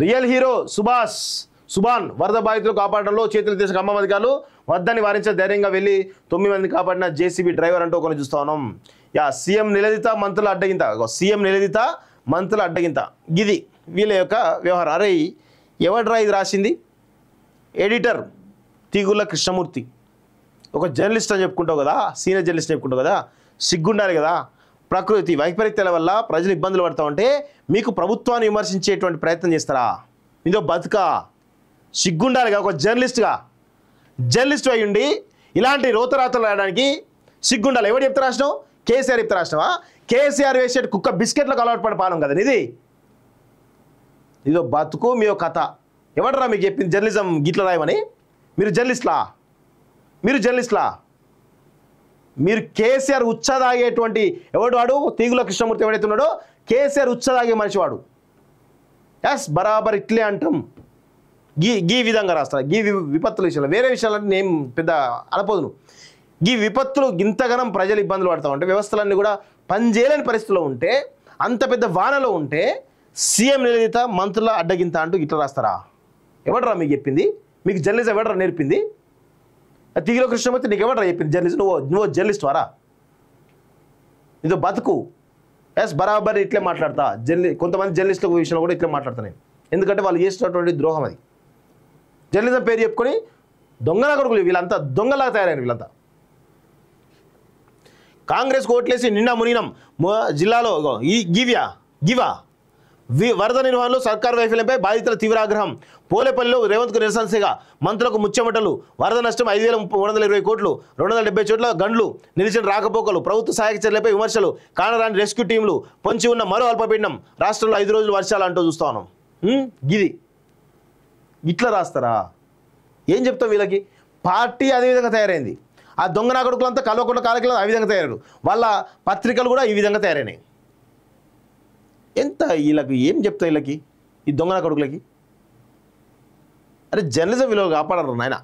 Real hero Subhan వరద బాధితులు కాపాడడంలో చేతులు తీసిన ఖమ్మం అధికారులు వద్దని వారించే ధైర్యంగా వెళ్ళి 9 మంది కాపాడిన జేసీబీ డ్రైవర్ అంటూ ఒకరిని చూస్తా ఉన్నాం. సీఎం నిలదిత మంత్రుల అడ్డగింత, సీఎం నిలదిత మంత్రుల అడ్డగింత, గిది వీళ్ళ యొక్క వ్యవహారం. అరే ఎవడ్రా ఇది రాసింది? ఎడిటర్ తీగుళ్ళ కృష్ణమూర్తి. ఒక జర్నలిస్ట్ అని చెప్పుకుంటావు కదా, సీనియర్ జర్నలిస్ట్ చెప్పుకుంటావు కదా, సిగ్గుండాలి కదా. ప్రకృతి వైపరీత్యాల వల్ల ప్రజలు ఇబ్బందులు పడతా ఉంటే మీకు ప్రభుత్వాన్ని విమర్శించేటువంటి ప్రయత్నం చేస్తారా? ఇదో బతుకా? సిగ్గుండాలిగా. ఒక జర్నలిస్ట్ అయ్యుండి ఇలాంటి రోతరాతలు రాయడానికి సిగ్గుండాలి. ఎవరు చెప్తే రాసినావు? కేసీఆర్ చెప్తే రాసినావా? కేసీఆర్ వేసే కుక్క బిస్కెట్లకు అలవాటు పడే పాలం కదా ఇది. ఇదో బతుకు మీ కథ. ఎవడరా మీకు చెప్పింది జర్నలిజం గిట్ల రాయమని? మీరు జర్నలిస్ట్లా? మీరు కేసీఆర్ ఉచ్చదాగేటువంటి ఎవడు వాడు? తీగుల కృష్ణమూర్తి ఎవడైతే ఉన్నాడో కేసీఆర్ ఉచ్చదాగే మనిషివాడు. బరాబర్ ఇట్లే అంటాం. గీ విధంగా రాస్తారు. గీ విపత్తుల విషయంలో, వేరే విషయాలన్నీ నేను పెద్ద అనపోదును. ఈ విపత్తులు ఇంతగానం ప్రజలు ఇబ్బందులు పడతా ఉంటే, వ్యవస్థలన్నీ కూడా పనిచేయలేని పరిస్థితిలో ఉంటే, అంత పెద్ద వానలో ఉంటే సీఎం నిలదిత మంత్రుల అడ్డగింత అంటూ ఇట్లా రాస్తారా? ఎవడరా మీకు చెప్పింది? మీకు జర్నలిజం ఎవడరా నేర్పింది? తీగుల కృష్ణమూర్తి నీకు ఎవడరా చెప్పింది జర్నలిజం? నువ్వు జర్నలిస్ట్ వారా? ఇదో బతుకు. బరాబర్ ఇట్లే మాట్లాడతా. కొంతమంది జర్నలిస్టుల విషయంలో కూడా ఇట్లే మాట్లాడతా నేను. ఎందుకంటే వాళ్ళు చేసినటువంటి ద్రోహం అది. జర్నలిజం పేరు చెప్పుకొని దొంగల కొడుకులు వీళ్ళంతా, దొంగలాగా తయారైన వీళ్ళంతా. కాంగ్రెస్ ఓట్లేసి నిండా మునిగినం జిల్లాలో గివా వరద నిర్వహణలో సర్కారు వైఫల్యంపై బాధితుల తీవ్ర ఆగ్రహం. పోలేపల్లిలో రేవంత్కు నిరసనగా మంత్రులకు ముచ్చెమటలు. వరద నష్టం 5,320 కోట్లు, 270 చోట్ల గండ్లు, నిలిచిన రాకపోకలు, ప్రభుత్వ సహాయక చర్యలపై విమర్శలు, కానరాని రెస్క్యూ టీంలు, పొంచి ఉన్న మరో అల్పపీడనం, రాష్ట్రంలో 5 రోజులు వర్షాలు అంటూ చూస్తా ఉన్నాం. గిది ఇట్లా రాస్తారా? ఏం చెప్తాం వీళ్ళకి? పార్టీ అదేవిధంగా తయారైంది. ఆ దొంగ నా కొడుకులంతా కల్వకుండా కాలకిలో ఆ విధంగా తయారయ్యారు. వాళ్ళ పత్రికలు కూడా ఈ విధంగా తయారైనాయి. ఎంత వీళ్ళకి ఏం చెప్తా? వీళ్ళకి, ఈ దొంగ నా కొడుకులకి. అరే జర్నలిజం విలువలు కాపాడరు నాయన.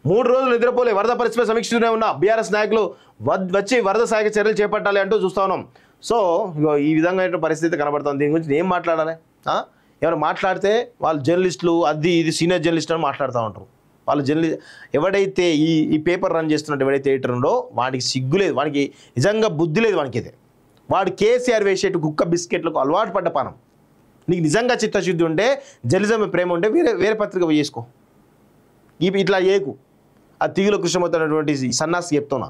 3 రోజులు నిద్రపోలే, వరద పరిస్థితిపై సమీక్షిస్తూనే ఉన్న బీఆర్ఎస్ నాయకులు వచ్చి వరద సహాయక చర్యలు చేపట్టాలి అంటూ చూస్తా ఉన్నాం. సో ఈ విధంగా పరిస్థితి కనబడుతుంది. దీని గురించి ఏం మాట్లాడాలి? ఎవరు మాట్లాడితే వాళ్ళు జర్నలిస్టులు, అది ఇది సీనియర్ జర్నలిస్ట్ అని మాట్లాడుతూ ఉంటారు. వాళ్ళు ఎవడైతే ఈ పేపర్ రన్ చేస్తున్నట్టు ఎవడైతే ఎడిటర్ ఉండో వాడికి సిగ్గు లేదు, వాడికి నిజంగా బుద్ధి లేదు. వాడికి వాడు కేసీఆర్ వేసేటు కుక్క బిస్కెట్లకు అలవాటు పడ్డ పానం. నీకు నిజంగా చిత్తశుద్ధి ఉంటే, జర్నలిజం ప్రేమ ఉంటే వేరే పత్రిక చేసుకో. ఇట్లా చేయకు. ఆ తీగుల కృష్ణమూర్తి అనేటువంటి సన్నాసి చెప్తున్నా.